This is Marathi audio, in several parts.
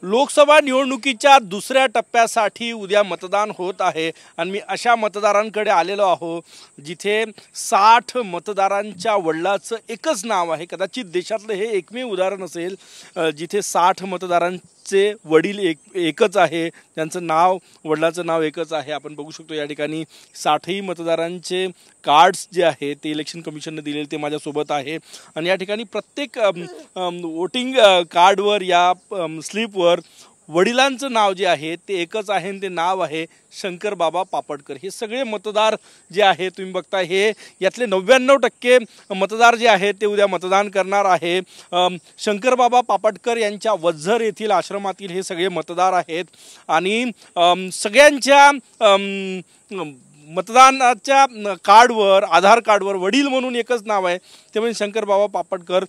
लोकसभा निवडणुकीच्या दुसऱ्या टप्प्यासाठी उद्या मतदान होत आहे आणि मी अशा मतदारांकडे आलेलो आहो जिथे 60 मतदारांच्या वडिलांचं एकच नाव आहे। कदाचित देशातलं हे एकमेव उदाहरण असेल जिथे 60 मतदारांचे वडील एकच आहे, त्यांचं नाव वडिलांचं नाव एकच आहे। आपण बघू शकतो या ठिकाणी 60ही मतदारांचे कार्ड्स जे आहे ते इलेक्शन कमिशनने दिलेले ते माझ्यासोबत आहे आणि या ठिकाणी प्रत्येक वोटिंग कार्डवर या स्लिपवर वडिलांचं नाव जे आहे ते एकच आहे आणि ते नाव आहे शंकर बाबा पापडकर। हे सगळे मतदार जे आहे तुम्ही बघता हे यातले 99% मतदार जे आहेत ते उद्या मतदान करणार आहे। शंकर बाबा पापडकर यांच्या वज्झर येथील आश्रमातील हे सगळे मतदार आहेत आणि सगळ्यांच्या मतदानाच्या कार्डवर आधार कार्डवर वडील म्हणून एकच नाव आहे ते म्हणजे शंकर बाबा पापडकर।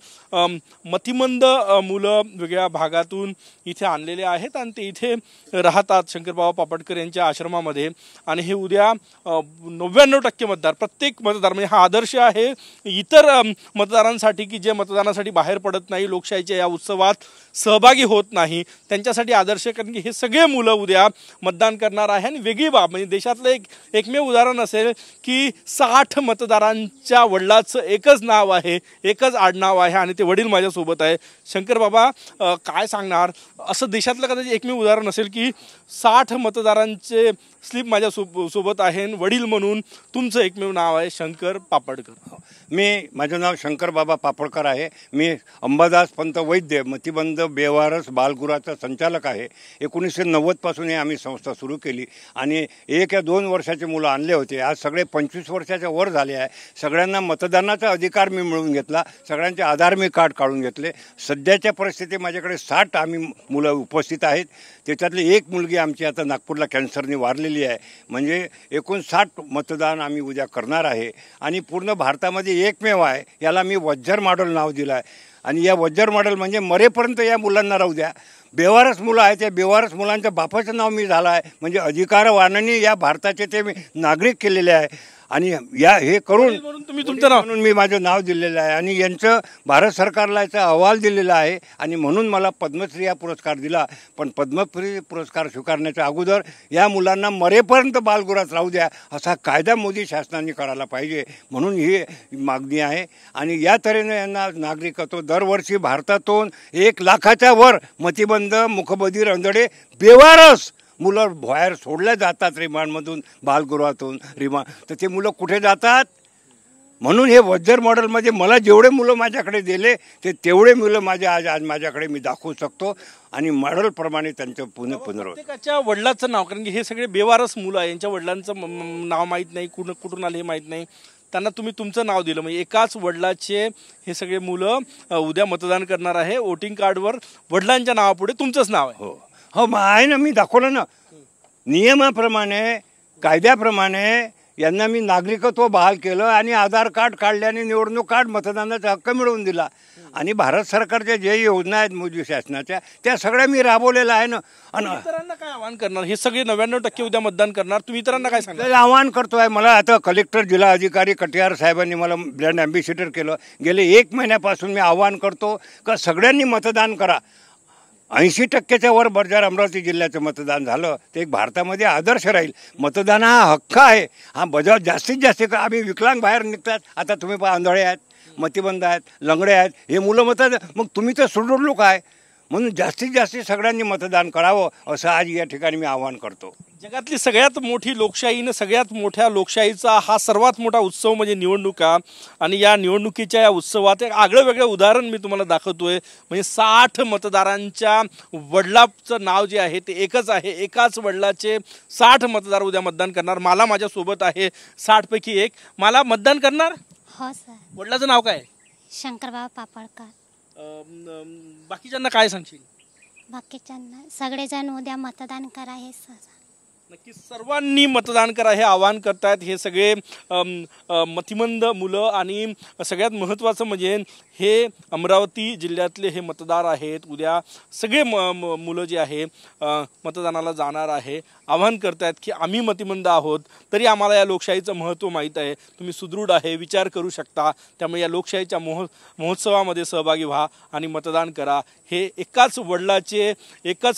मतिमंद मुलं वेगळ्या भागातून इथे आणलेले आहेत आणि ते इथे राहतात शंकर बाबा पापडकर यांच्या आश्रमामध्ये आणि हे उद्या 99% मतदार प्रत्येक मतदार म्हणजे हा आदर्श आहे इतर मतदारांसाठी की जे मतदानासाठी बाहेर पडत नाही, लोकशाहीच्या या उत्सवात सहभागी होत नाही, त्यांच्यासाठी आदर्श कारण की हे सगळे मुलं उद्या मतदान करणार आहे। आणि वेगळी बाब म्हणजे देशातलं एकमेव उदाहरण असेल की 60 मतदारांच्या वडिलांचं एकच नाव आहे, एकच आडनाव आहे आणि ते वडील माझ्यासोबत आहे। शंकर बाबा काय सांगणार, असं देशातलं कदाचित एकमेव उदाहरण असेल की 60 मतदारांचे स्लिप माझ्या सोबत आहे, वडील म्हणून तुमचं एकमेव नाव आहे शंकर पापडकर। माझं नाव शंकर बाबा पापडकर आहे। मी अंबादास पंत वैद्य मतिमंद बेवारस बालगृहाचा संचालक आहे। 1990 पासून हे आम्ही संस्था सुरू केली आणि 1 या 2 वर्षाचे मुलं आणले होते। आज सगळे 25 वर्षाच्या वर झाले आहे। सगळ्यांना मतदानाचा अधिकार मी मिळवून घेतला, सगळ्यांचे आधार मी कार्ड काढून घेतले। सध्याच्या परिस्थितीत माझ्याकडे 60 आम्ही मुलं उपस्थित आहेत, त्याच्यातली एक मुलगी आमची आता नागपूरला कॅन्सरने वारलेली आहे। म्हणजे एकूण 60 मतदान आम्ही उद्या करणार आहे आणि पूर्ण भारतामध्ये एकमेव आहे, याला मी वज्झर मॉडेल नाव दिलं आहे आणि या वज्झर मॉडेल म्हणजे मरेपर्यंत या मुलांना राहू द्या। बेवारस मुलं आहेत, त्या बेवारस मुलांच्या बापाचं नाव मी झालं आहे म्हणजे अधिकारवानाने या भारताचे ते नागरिक केलेले आहे आणि हे करून तुम्ही तुमचं नाव म्हणून मी माझं नाव दिलेलं आहे आणि यांचं भारत सरकारला याचा अहवाल दिलेला आहे आणि म्हणून मला पद्मश्री हा पुरस्कार दिला। पण पद्मश्री पुरस्कार स्वीकारण्याच्या अगोदर या मुलांना मरेपर्यंत बालगृहात राहू द्या असा कायदा मोदी शासनाने करायला पाहिजे, म्हणून ही मागणी आहे। आणि या तऱ्हेने यांना नागरिकत्व दरवर्षी भारतातून 1 लाखाच्या वर मतिमंद मुखबधीर अंधळे बेवारस मुलं बाहेर सोडल्या जातात रिमांडमधून, बालगृहातून तर ते मुलं कुठे जातात? म्हणून हे वज्झर मॉडेलमध्ये मला जेवढे मुलं माझ्याकडे दिले ते तेवढे मुलं आज माझ्याकडे मी दाखवू शकतो आणि मॉडेलप्रमाणे त्यांचं प्रत्येकाच्या वडिलांचं नाव, कारण की हे सगळे बेवारस मुलं आहे, यांच्या वडिलांचं नाव माहीत नाही, कुठून आले हे माहीत नाही, त्यांना तुम्ही तुमचं नाव दिलं म्हणजे एकाच वडिलाचे हे सगळे मुलं उद्या मतदान करणार आहे। वोटिंग कार्डवर वडिलांच्या नावापुढे तुमचंच नाव आहे। हो आहे ना, मी दाखवलं ना, नियमाप्रमाणे कायद्याप्रमाणे यांना मी नागरिकत्व बहाल केलं आणि आधार कार्ड काढल्याने निवडणूक कार्ड मतदानाचा हक्क मिळवून दिला आणि भारत सरकारच्या जे योजना आहेत मोदी शासनाच्या त्या सगळ्या मी राबवलेल्या आहे ना। आणि इतरांना काय आवाहन करणार? हे सगळे 99% उद्या मतदान करणार, तुम्ही इतरांना काय सांगणार? आवाहन करतोय मला आता कलेक्टर जिल्हा अधिकारी कटियार साहेबांनी मला ब्रँड ॲम्बेसिडर केलं। गेले 1 महिन्यापासून मी आवाहन करतो का सगळ्यांनी मतदान करा। 80%च्या वर जर अमरावती जिल्ह्याचं मतदान झालं तर एक भारतामध्ये आदर्श राहील। मतदान हा हक्क आहे, हा बजाव जास्तीत जास्त आम्ही विकलांग बाहेर निघतात, आता तुम्ही पहा आंधळे आहेत, मतिमंद आहेत, लंगडे आहेत, हे मुलं मग तुम्ही तर सुदृढ लोक आहे, म्हणून जास्तीत जास्त सगळ्यांनी मतदान करावं असं आज या ठिकाणी मी आवाहन करतो। जगातली सगळ्यात मोठी लोकशाही, सगळ्यात मोठ्या लोकशाहीचा हा सर्वात मोठा उत्सव म्हणजे निवडणुका आणि या निवडणुकीच्या या उत्सवात एक आगळं वेगळं उदाहरण मी तुम्हाला दाखवतोय। म्हणजे 60 मतदारांच्या वडिलांचं नाव जे आहे ते एकच आहे, एकाच वडिलाचे 60 मतदार उद्या मतदान करणार। मला माझ्यासोबत आहे 60 पैकी एक, मला मतदान करणार? हो सर। वडिलांचं नाव काय? शंकरबाबा पापडकर। बाकीच्यांना काय सांगशील? बाकीच्यांना सगळेजण उद्या मतदान करा हे सर। नक्कीच सर्वांनी मतदान करा हे आवाहन करतायत हे सगळे मतिमंद मुलं आणि सगळ्यात महत्त्वाचं म्हणजे हे अमरावती जिल्ह्यातले हे मतदार आहेत. उद्या सगळे मुलं जे आहे मतदानाला जाणार आहे. आवाहन करतायत की आम्ही मतिमंद आहोत तरी आम्हाला या लोकशाहीचं महत्त्व माहीत आहे. तुम्ही सुदृढ आहे, विचार करू शकता, त्यामुळे या लोकशाहीच्या महोत्सवामध्ये सहभागी व्हा आणि मतदान करा. हे एकाच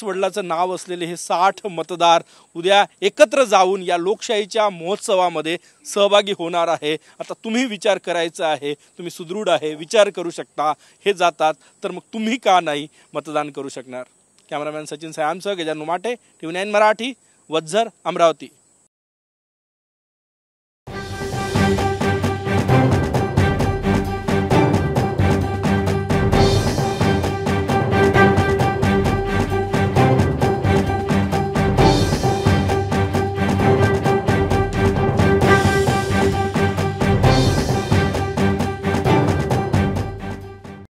वडिलाचं नाव असलेले हे 60 मतदार उद्या एकत्र जाऊन या लोकशाहीच्या महोत्सवामध्ये सहभागी होणार आहे. आता तुम्ही विचार करायचा आहे, तुम्ही सुदृढ आहे, विचार करू शकता, हे जातात तर मग तुम्ही का नाही मतदान करू शकणार. कॅमेरामॅन सचिन सयामसह गजानन माटे, TV9 मराठी, वझर, अमरावती.